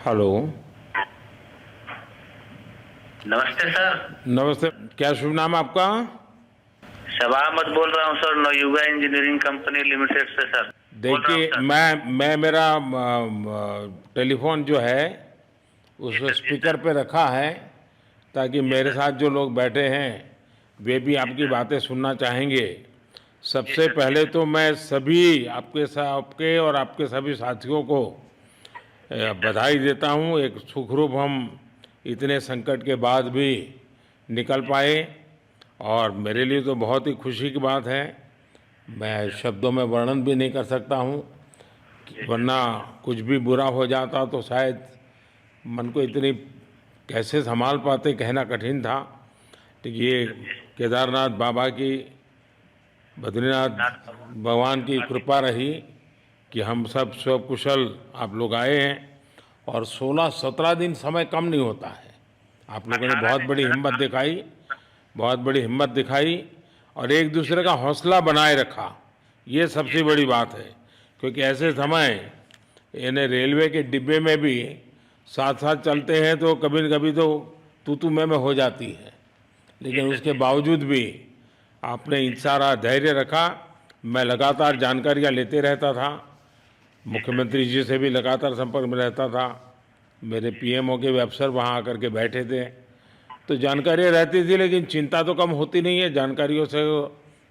Hello. नमस्ते sir. नमस्ते। क्या शुभ नाम आपका? शबा अहमद बोल रहा हूँ sir, Navayuga engineering company limited से सर बोल रहा हूँ देखिए, सर। मैं मेरा टेलीफोन जो है उस जी स्पीकर सर। पे रखा है ताकि जी मेरे सर। साथ जो लोग बैठे हैं वे भी जी आपकी सर। बातें सुनना चाहेंगे। जी सबसे सर। जी पहले सर। तो मैं सभी आपके और आपके सभी साथियों को जी सर। बधाई देता हूँ। एक सुखरूप हम इतने संकट के बाद भी निकल जी पाए सर। और मेरे लिए तो बहुत ही खुशी की बात है। जी मैं सर। शब्दों में वर्णन भी नहीं कर सकता हूँ, जी सर। वरना कुछ भी बुरा हो जाता तो शायद मन को इतनी कैसे संभाल पाते कहना कठिन था। तो जी ये सर। जी केदारनाथ बाबा की, बद्रीनाथ नाथ बाबा भगवान की बाबा कृपा रही कि हम सब स्वकुशल आप लोग आए हैं। और 16-17 दिन समय कम नहीं होता है। आप लोगों ने 18 बहुत दिन बड़ी सर। हिम्मत दिखाई, बहुत बड़ी हिम्मत दिखाई और एक जी दूसरे का सर। हौसला बनाए रखा। ये जी सबसे सर। बड़ी बात है, क्योंकि जी ऐसे सर। समय यानी रेलवे के डिब्बे में भी साथ साथ जी चलते हैं तो कभी न कभी तो तू में हो जाती है, जी लेकिन सर। उसके जी सर। बावजूद भी आपने जी सर। सारा धैर्य रखा। मैं लगातार जी जानकारियाँ लेते रहता था, जी सर। मुख्यमंत्री जी से भी लगातार संपर्क में रहता था। मेरे जी सर। पीएमओ के भी अफसर वहाँ आकर के बैठे थे, तो जी सर। जानकारियाँ रहती थी, लेकिन चिंता तो कम होती नहीं है। जानकारियों से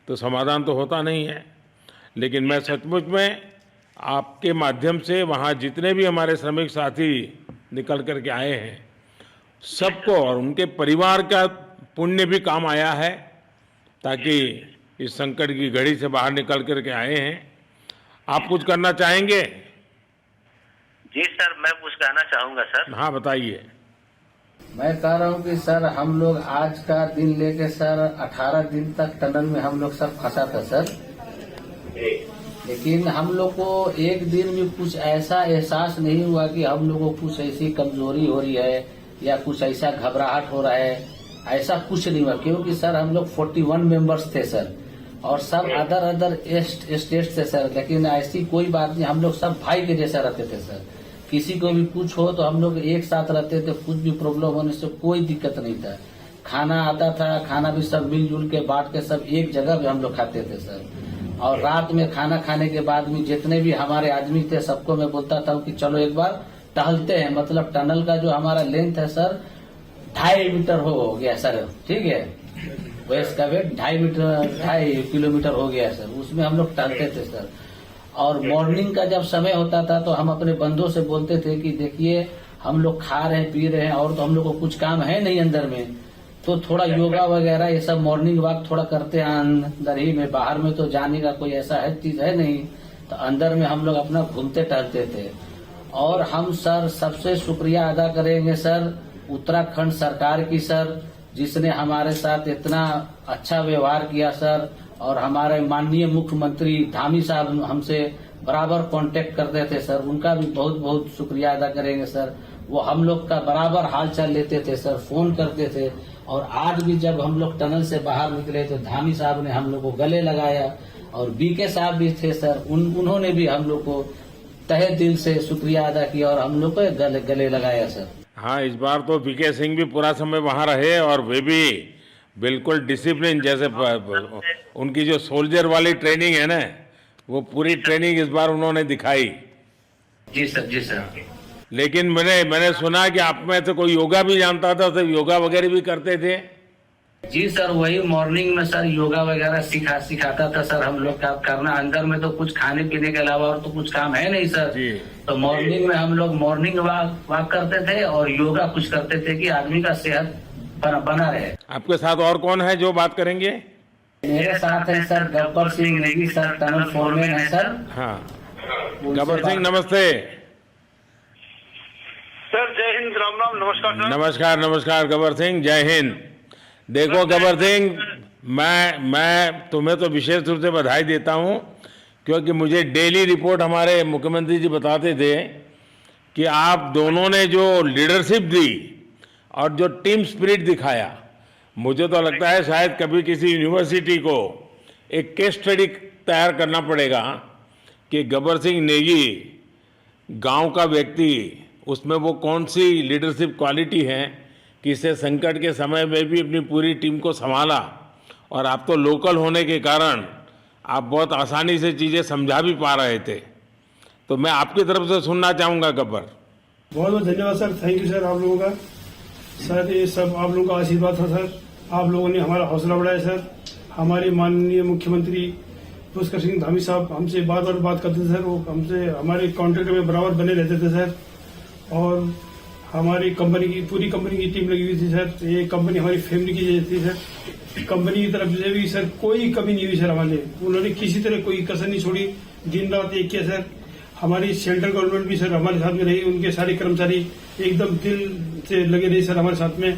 तो समाधान तो होता नहीं है। लेकिन जी मैं सर। सचमुच में आपके माध्यम से वहाँ जितने भी हमारे श्रमिक साथी निकल कर के आए हैं, जी सबको सर। और उनके परिवार का पुण्य भी काम आया है, जी ताकि सर। इस संकट की घड़ी से बाहर निकल कर के आए हैं। आप जी कुछ सर। करना चाहेंगे? जी सर, मैं कुछ कहना चाहूंगा सर। हाँ, बताइए। मैं कह रहा हूँ कि सर हम लोग आज का दिन लेके सर 18 दिन तक टनल में हम लोग सब फंसा था सर। लेकिन हम लोग को एक दिन भी कुछ ऐसा एहसास नहीं हुआ कि हम लोग को कुछ ऐसी कमजोरी हो रही है या कुछ ऐसा घबराहट हो रहा है। ऐसा कुछ नहीं हुआ, क्योंकि सर हम लोग 41 मेंबर्स थे सर, और सब अदर अदर स्टेट से सर। लेकिन ऐसी कोई बात नहीं, हम लोग सब भाई के जैसा रहते थे सर। किसी को भी कुछ हो तो हम लोग एक साथ रहते थे, कुछ भी प्रॉब्लम होने से कोई दिक्कत नहीं था। खाना आता था, खाना भी सब मिलजुल के बांट के सब एक जगह पे हम लोग खाते थे सर। और रात में खाना खाने के बाद में जितने भी हमारे आदमी थे सबको मैं बोलता था कि चलो एक बार टहलते हैं। मतलब टनल का जो हमारा लेंथ है सर 2.5 मीटर हो गया सर, ठीक है। वेस्ट का वेट 2.5 किलोमीटर हो गया सर। उसमें हम लोग टहलते थे सर। और मॉर्निंग का जब समय होता था तो हम अपने बंदों से बोलते थे कि देखिए हम लोग खा रहे हैं पी रहे हैं और तो हम लोग को कुछ काम है नहीं अंदर में, तो थोड़ा योगा वगैरह ये सब मॉर्निंग वॉक थोड़ा करते हैं अंदर ही में। बाहर में तो जाने का कोई ऐसा है चीज है नहीं, तो अंदर में हम लोग अपना घूमते टहलते थे। और हम सर सबसे शुक्रिया अदा करेंगे सर उत्तराखंड सरकार की सर, जिसने हमारे साथ इतना अच्छा व्यवहार किया सर। और हमारे माननीय मुख्यमंत्री धामी साहब हमसे बराबर कांटेक्ट करते थे सर, उनका भी बहुत बहुत शुक्रिया अदा करेंगे सर। वो हम लोग का बराबर हाल चाल लेते थे सर, फोन करते थे। और आज भी जब हम लोग टनल से बाहर निकले तो धामी साहब ने हम लोग को गले लगाया, और बीके साहब भी थे सर, उन्होंने भी हम लोग को तहे दिल से शुक्रिया अदा किया और हम लोग को गले लगाया सर। हाँ, इस बार तो वीके सिंह भी पूरा समय वहाँ रहे और वे भी बिल्कुल डिसिप्लिन, जैसे उनकी जो सोल्जर वाली ट्रेनिंग है ना, वो पूरी ट्रेनिंग इस बार उन्होंने दिखाई। जी सर। जी सर। लेकिन मैंने सुना कि आप में तो कोई योगा भी जानता था, तो योगा वगैरह भी करते थे। जी सर, वही मॉर्निंग में सर योगा वगैरह सिखाता था सर हम लोग का करना। अंदर में तो कुछ खाने पीने के अलावा और तो कुछ काम है नहीं सर। जी। तो मॉर्निंग में हम लोग मॉर्निंग वॉक करते थे और योगा कुछ करते थे कि आदमी का सेहत बना रहे। आपके साथ और कौन है जो बात करेंगे? मेरे साथ है sir Gabbar Singh Negi sir, tunnel foreman है सर। हाँ, गब्बर सिंह नमस्ते। सर जय हिंद, राम राम, नमस्कार सर। नमस्कार नमस्कार गब्बर सिंह, जय हिंद। देखो गब्बर सिंह, मैं तुम्हें तो विशेष रूप से बधाई देता हूँ, क्योंकि मुझे डेली रिपोर्ट हमारे मुख्यमंत्री जी बताते थे कि आप दोनों ने जो लीडरशिप दी और जो टीम स्पिरिट दिखाया, मुझे तो लगता है शायद कभी किसी यूनिवर्सिटी को एक केस स्टडी तैयार करना पड़ेगा कि गब्बर सिंह नेगी गांव का व्यक्ति उसमें वो कौन सी लीडरशिप क्वालिटी है कि इसे संकट के समय में भी अपनी पूरी टीम को संभाला, और आप तो लोकल होने के कारण आप बहुत आसानी से चीज़ें समझा भी पा रहे थे। तो मैं आपकी तरफ से सुनना चाहूँगा गब्बर। बहुत बहुत धन्यवाद सर, थैंक यू सर आप लोगों का। सर ये सब आप लोगों का आशीर्वाद था सर, आप लोगों ने हमारा हौसला बढ़ाया सर। हमारे माननीय मुख्यमंत्री पुष्कर सिंह धामी साहब हमसे बार बार बात करते थे सर, वो हमसे हमारे कॉन्ट्रैक्ट में बराबर बने रहते थे सर। और हमारी कंपनी की पूरी कंपनी की टीम लगी हुई थी सर, ये कंपनी हमारी फैमिली की जैसी थी सर। कंपनी की तरफ से भी सर कोई कमी नहीं हुई सर हमारे, उन्होंने किसी तरह कोई कसर नहीं छोड़ी, दिन रात एक किया सर। हमारी सेंट्रल गवर्नमेंट भी सर हमारे साथ में रही, उनके सारे कर्मचारी एकदम दिल से लगे रहे सर हमारे साथ में।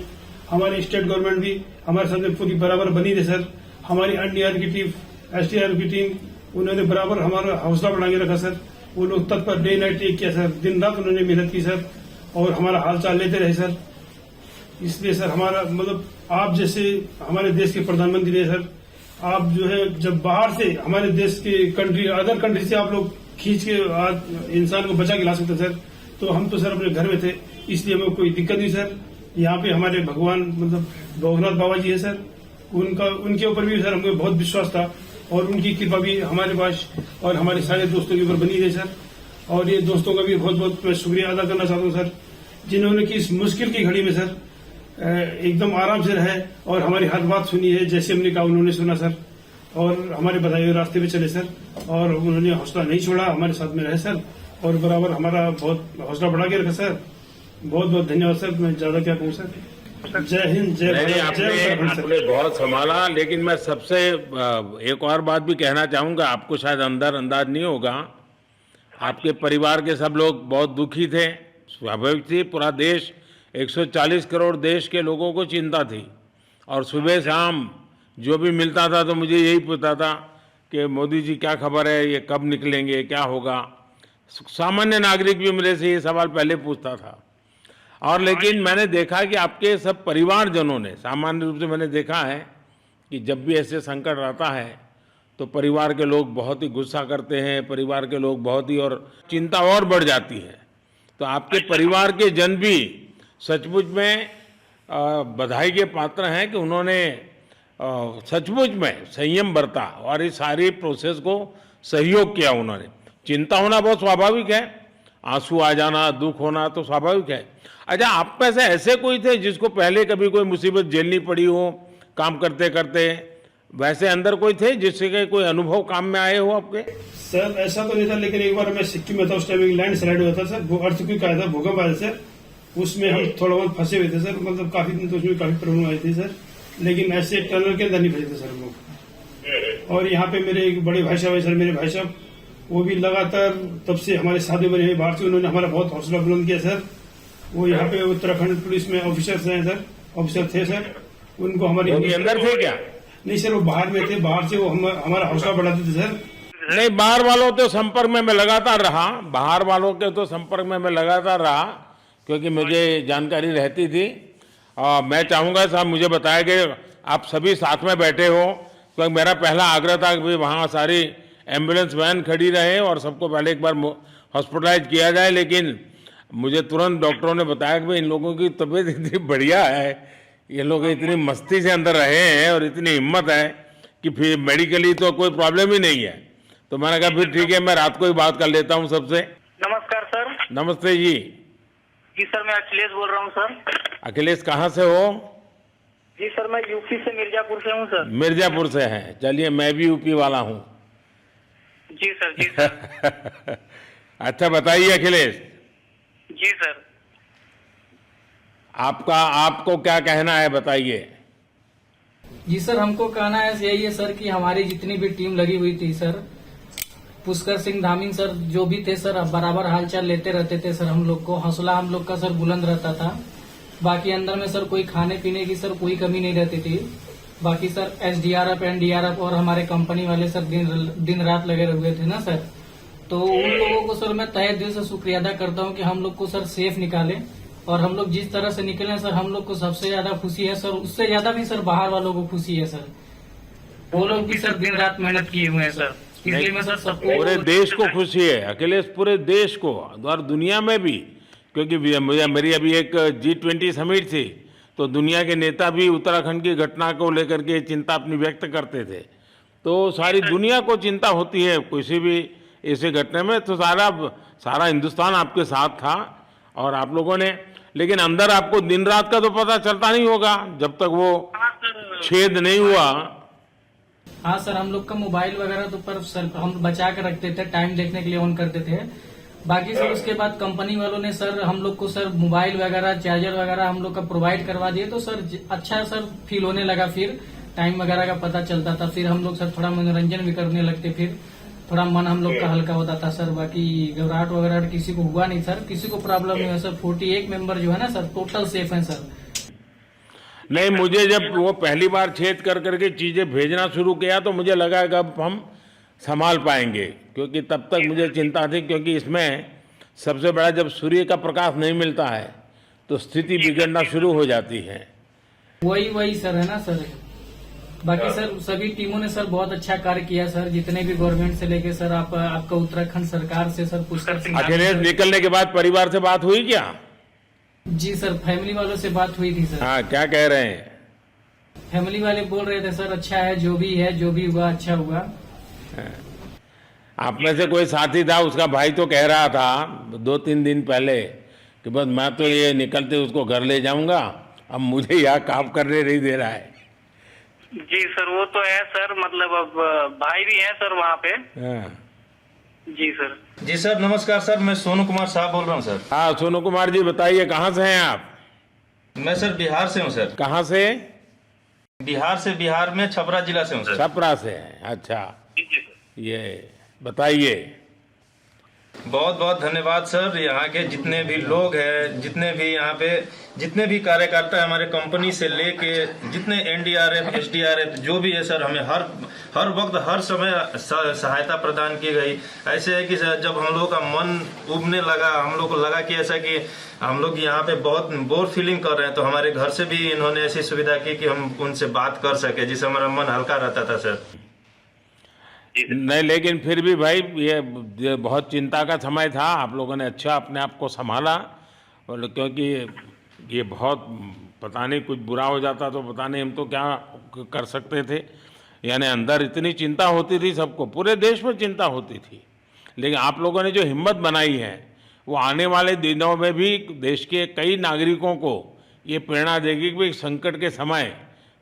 हमारी स्टेट गवर्नमेंट भी हमारे साथ में पूरी बराबर बनी रही सर। हमारी एनडीआर की टीम, एसडीआर की टीम, उन्होंने बराबर हमारा हौसला बढ़ा के रखा सर। वो लोग तत्पर डे नाइट एक किया सर, दिन रात उन्होंने मेहनत की सर और हमारा हाल चाल लेते रहे सर। इसलिए सर हमारा मतलब आप जैसे हमारे देश के प्रधानमंत्री है सर, आप जो है जब बाहर से हमारे देश के कंट्री अदर कंट्री से आप लोग खींच के इंसान को बचा के ला सकते सर, तो हम तो सर अपने घर में थे, इसलिए हमें कोई दिक्कत नहीं सर। यहाँ पे हमारे भगवान मतलब भोगनाथ बाबा जी है सर, उनके ऊपर भी सर हमें बहुत विश्वास था और उनकी कृपा भी हमारे पास और हमारे सारे दोस्तों के ऊपर बनी रही सर। और ये दोस्तों का भी बहुत बहुत मैं शुक्रिया अदा करना चाहता हूँ सर, जिन्होंने कि इस मुश्किल की घड़ी में सर एकदम आराम से रहे और हमारी हर बात सुनी है, जैसे हमने कहा उन्होंने सुना सर और हमारे बताए हुए रास्ते पे चले सर। और उन्होंने हौसला नहीं छोड़ा, हमारे साथ में रहे सर और बराबर हमारा बहुत हौसला बढ़ा के रखा सर। बहुत बहुत धन्यवाद सर, मैं ज्यादा क्या कहूँ सर। जय हिंद, जय भारत, जय उत्तराखंड सर। आपने बहुत संभाला, लेकिन मैं सबसे एक और बात भी कहना चाहूँगा, आपको शायद अंदाज नहीं होगा, आपके परिवार के सब लोग बहुत दुखी थे, स्वाभाविक थी। पूरा देश 140 करोड़ देश के लोगों को चिंता थी और सुबह शाम जो भी मिलता था तो मुझे यही पूछता था कि मोदी जी क्या खबर है, ये कब निकलेंगे, क्या होगा। सामान्य नागरिक भी मेरे से ये सवाल पहले पूछता था। और लेकिन मैंने देखा कि आपके सब परिवारजनों ने, सामान्य रूप से मैंने देखा है कि जब भी ऐसे संकट आता है तो परिवार के लोग बहुत ही गुस्सा करते हैं, परिवार के लोग बहुत ही, और चिंता और बढ़ जाती है। तो आपके परिवार के जन भी सचमुच में बधाई के पात्र हैं कि उन्होंने सचमुच में संयम बरता और इस सारी प्रोसेस को सहयोग किया उन्होंने। चिंता होना बहुत स्वाभाविक है, आंसू आ जाना, दुख होना तो स्वाभाविक है। अच्छा, आप में से ऐसे कोई थे जिसको पहले कभी कोई मुसीबत झेलनी पड़ी हो काम करते करते? वैसे अंदर कोई थे जिससे कोई अनुभव काम में आए हो आपके? सर ऐसा तो नहीं था, लेकिन एक बार मैं सिक्किम में था, उस टाइम एक लैंड स्लाइड हुआ था सर, वो अर्थक्वेक आया था, भूकंप आया सर, उसमें हम थोड़ा बहुत फंसे हुए थे सर, मतलब काफी दिन तो उसमें काफी प्रॉब्लम आई थी सर, लेकिन ऐसे टनल के अंदर नहीं फंसे थे सर हम लोग। और यहाँ पे मेरे एक बड़े भाई साहब है सर, मेरे भाई साहब वो भी लगातार तब से हमारे साथ बने हैं बाहर से, उन्होंने हमारा बहुत हौसला बुलंद किया सर। वो यहाँ पे उत्तराखंड पुलिस में ऑफिसर्स हैं सर, ऑफिसर थे सर, उनको हमारी अंदर थे क्या? नहीं सर, वो बाहर में थे, बाहर से वो हमारा हौसला बढ़ाते थे सर। नहीं, बाहर वालों तो संपर्क में मैं लगातार रहा, बाहर वालों के तो संपर्क में मैं लगातार रहा क्योंकि मुझे जानकारी रहती थी। मैं चाहूँगा साहब, मुझे बताया कि आप सभी साथ में बैठे हो, तो मेरा पहला आग्रह था कि वहाँ सारी एम्बुलेंस वैन खड़ी रहे और सबको पहले एक बार हॉस्पिटलाइज किया जाए। लेकिन मुझे तुरंत डॉक्टरों ने बताया कि भाई इन लोगों की तबीयत इतनी बढ़िया है, ये लोग इतनी मस्ती से अंदर रहे हैं और इतनी हिम्मत है कि फिर मेडिकली तो कोई प्रॉब्लम ही नहीं है। तो मैंने कहा फिर ठीक है, मैं रात को ही बात कर लेता हूँ सबसे। नमस्कार सर। नमस्ते जी। जी सर, मैं अखिलेश बोल रहा हूँ सर। अखिलेश कहाँ से हो? जी सर, मैं यूपी से मिर्जापुर से हूँ सर। मिर्जापुर से हैं, चलिए मैं भी यूपी वाला हूँ। जी सर, जी सर। अच्छा बताइए अखिलेश, जी सर। आपको क्या कहना है, बताइए। जी सर, हमको कहना है यही है सर कि हमारी जितनी भी टीम लगी हुई थी सर, पुष्कर सिंह धामी सर जो भी थे सर, बराबर हालचाल लेते रहते थे सर, हम लोग को हौसला हम लोग का सर बुलंद रहता था। बाकी अंदर में सर कोई खाने पीने की सर कोई कमी नहीं रहती थी। बाकी सर एसडीआरएफ, एनडीआरएफ और हमारे कंपनी वाले सर दिन रात लगे हुए थे ना सर, तो उन लोगों को सर मैं तहे दिल से शुक्रिया अदा करता हूँ कि हम लोग को सर सेफ निकाले। और हम लोग जिस तरह से निकले सर, हम लोग को सबसे ज्यादा खुशी है सर, उससे ज्यादा भी सर बाहर वालों को खुशी है सर, वो लोग भी सर दिन रात मेहनत किए हुए हैं सर। इसलिए मैं सर सबको, पूरे देश को खुशी है अखिलेश, पूरे देश को और दुनिया में भी, क्योंकि मेरी अभी एक G20 समिट थी, तो दुनिया के नेता भी उत्तराखंड की घटना को लेकर के चिंता अपनी व्यक्त करते थे। तो सारी दुनिया को चिंता होती है किसी भी ऐसे घटना में, तो सारा हिंदुस्तान आपके साथ था और आप लोगों ने, लेकिन अंदर आपको दिन रात का तो पता चलता नहीं होगा जब तक वो छेद नहीं हुआ। हाँ सर, हम लोग का मोबाइल वगैरह तो पर सर हम बचा के रखते थे, टाइम देखने के लिए ऑन करते थे। बाकी सर उसके बाद कंपनी वालों ने सर हम लोग को सर मोबाइल वगैरह, चार्जर वगैरह हम लोग का प्रोवाइड करवा दिए, तो सर अच्छा सर फील होने लगा। फिर टाइम वगैरह का पता चलता था, फिर हम लोग सर थोड़ा मनोरंजन भी करने लगते, फिर थोड़ा मन हम लोग का हल्का होता था सर। बाकी घबराहट वगैरह किसी को हुआ नहीं सर, किसी को प्रॉब्लम नहीं है सर। 41 मेंबर जो है ना सर, टोटल सेफ हैं सर। नहीं, मुझे जब वो पहली बार छेद कर करके चीजें भेजना शुरू किया तो मुझे लगा कि अब हम संभाल पाएंगे, क्योंकि तब तक मुझे चिंता थी, क्योंकि इसमें सबसे बड़ा जब सूर्य का प्रकाश नहीं मिलता है तो स्थिति बिगड़ना शुरू हो जाती है। वही सर है ना सर। बाकी सर सभी टीमों ने सर बहुत अच्छा कार्य किया सर, जितने भी गवर्नमेंट से लेके सर आपका उत्तराखंड सरकार से सर पुष्कर सिंह। अखिलेश निकलने के बाद परिवार से बात हुई क्या? जी सर, फैमिली वालों से बात हुई थी सर। हाँ, क्या कह रहे हैं? फैमिली वाले बोल रहे थे सर अच्छा है, जो भी है, जो भी हुआ अच्छा हुआ। आप में से कोई साथी था, उसका भाई तो कह रहा था 2-3 दिन पहले कि बस मैं तो ये निकलते उसको घर ले जाऊंगा, अब मुझे यहाँ काम करने नहीं दे रहा है। जी सर, वो तो है सर, मतलब अब भाई भी है सर वहाँ पे। हाँ। जी सर। जी सर, नमस्कार सर, मैं सोनू कुमार साहब बोल रहा हूँ सर। हाँ, सोनू कुमार जी बताइए, कहाँ से हैं आप? मैं सर बिहार से हूँ सर। कहाँ से? बिहार में छपरा जिला से हूँ सर। छपरा से हैं, अच्छा। ये बताइए। बहुत बहुत धन्यवाद सर। यहाँ के जितने भी लोग हैं, जितने भी यहाँ पे जितने भी कार्यकर्ता हमारे कंपनी से लेके जितने NDRF, SDRF जो भी है सर, हमें हर वक्त हर समय सहायता प्रदान की गई। ऐसे है कि सर जब हम लोग का मन उबने लगा, हम लोग को लगा कि ऐसा कि हम लोग यहाँ पे बहुत बोर फीलिंग कर रहे हैं, तो हमारे घर से भी इन्होंने ऐसी सुविधा की कि हम उनसे बात कर सके, जिससे हमारा मन हल्का रहता था सर। नहीं, लेकिन फिर भी भाई ये बहुत चिंता का समय था, आप लोगों ने अच्छा अपने आप को संभाला, और क्योंकि ये बहुत पता नहीं कुछ बुरा हो जाता तो पता नहीं हम तो क्या कर सकते थे। यानी अंदर इतनी चिंता होती थी, सबको, पूरे देश में चिंता होती थी, लेकिन आप लोगों ने जो हिम्मत बनाई है वो आने वाले दिनों में भी देश के कई नागरिकों को ये प्रेरणा देगी कि संकट के समय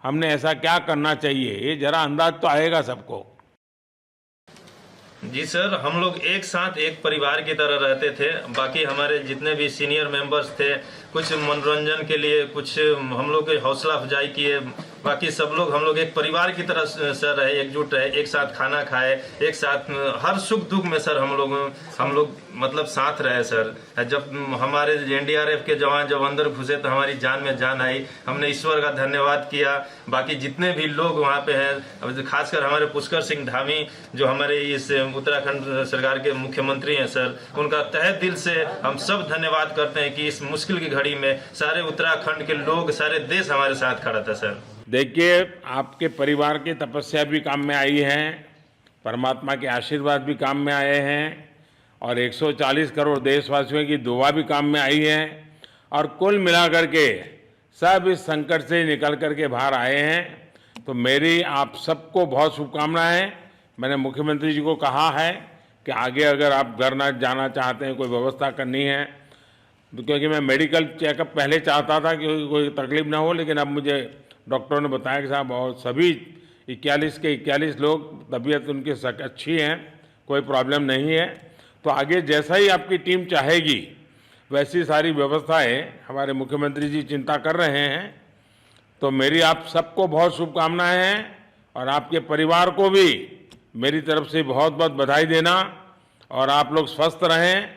हमने ऐसा क्या करना चाहिए। ये जरा अंदाज तो आएगा सबको। जी सर, हम लोग एक साथ एक परिवार की तरह रहते थे। बाकी हमारे जितने भी सीनियर मेंबर्स थे, कुछ मनोरंजन के लिए, कुछ हम लोग की हौसला अफजाई किए, बाकी सब लोग हम लोग एक परिवार की तरह सर रहे, एकजुट रहे, एक साथ खाना खाए, एक साथ हर सुख दुख में सर हम लोग मतलब साथ रहे सर। जब हमारे NDRF के जवान जब अंदर घुसे तो हमारी जान में जान आई, हमने ईश्वर का धन्यवाद किया। बाकी जितने भी लोग वहाँ पे हैं, खासकर हमारे पुष्कर सिंह धामी जो हमारे इस उत्तराखंड सरकार के मुख्यमंत्री हैं सर, उनका तहे दिल से हम सब धन्यवाद करते हैं कि इस मुश्किल की घड़ी में सारे उत्तराखंड के लोग, सारे देश हमारे साथ खड़ा था सर। देखिए, आपके परिवार की तपस्या भी काम में आई है, परमात्मा के आशीर्वाद भी काम में आए हैं, और 140 करोड़ देशवासियों की दुआ भी काम में आई है, और कुल मिलाकर के सब इस संकट से निकल करके बाहर आए हैं। तो मेरी आप सबको बहुत शुभकामनाएं। मैंने मुख्यमंत्री जी को कहा है कि आगे अगर आप घर ना जाना चाहते हैं, कोई व्यवस्था करनी है, क्योंकि मैं मेडिकल चेकअप पहले चाहता था कि कोई तकलीफ ना हो, लेकिन अब मुझे डॉक्टरों ने बताया कि साहब और सभी 41 के 41 लोग तबीयत उनकी अच्छी है, कोई प्रॉब्लम नहीं है। तो आगे जैसा ही आपकी टीम चाहेगी वैसी सारी व्यवस्थाएं हमारे मुख्यमंत्री जी चिंता कर रहे हैं। तो मेरी आप सबको बहुत शुभकामनाएं हैं, और आपके परिवार को भी मेरी तरफ से बहुत बहुत बधाई देना, और आप लोग स्वस्थ रहें,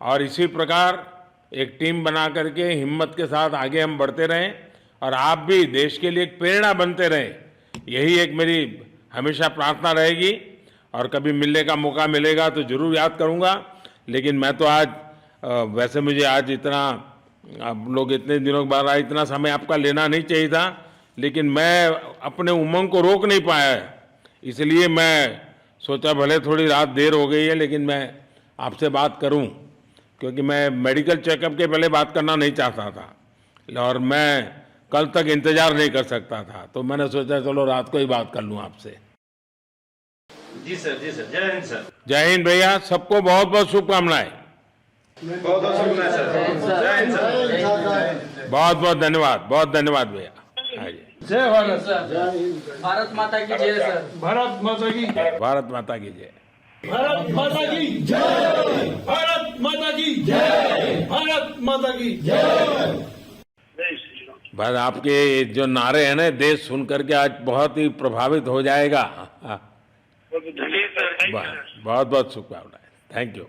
और इसी प्रकार एक टीम बना करके हिम्मत के साथ आगे हम बढ़ते रहें, और आप भी देश के लिए एक प्रेरणा बनते रहें। यही एक मेरी हमेशा प्रार्थना रहेगी, और कभी मिलने का मौका मिलेगा तो ज़रूर याद करूँगा। लेकिन मैं तो आज वैसे मुझे आज इतना, आप लोग इतने दिनों के बाद आए, इतना समय आपका लेना नहीं चाहिए था, लेकिन मैं अपने उमंग को रोक नहीं पाया, इसलिए मैं सोचा भले थोड़ी रात देर हो गई है लेकिन मैं आपसे बात करूं। क्योंकि मैं मेडिकल चेकअप के पहले बात करना नहीं चाहता था और मैं कल तक इंतजार नहीं कर सकता था, तो मैंने सोचा चलो रात को ही बात कर लूं आपसे। जी सर जय हिंद सर। जय हिंद भैया, सबको बहुत बहुत शुभकामनाएं। बहुत बहुत शुभकामनाएं सर। जय हिंद सर। बहुत बहुत धन्यवाद भैया। हाँ जी। जय भारत। भारत माता की जय सर। भारत माता की भारत माता की जय। भारत माता की जय। भारत माता की जय। भारत माता की जय। बस आपके जो नारे हैं ना, देश सुन करके आज बहुत ही प्रभावित हो जाएगा। जी सर। बहुत बहुत शुभकामनाएं। Thank you.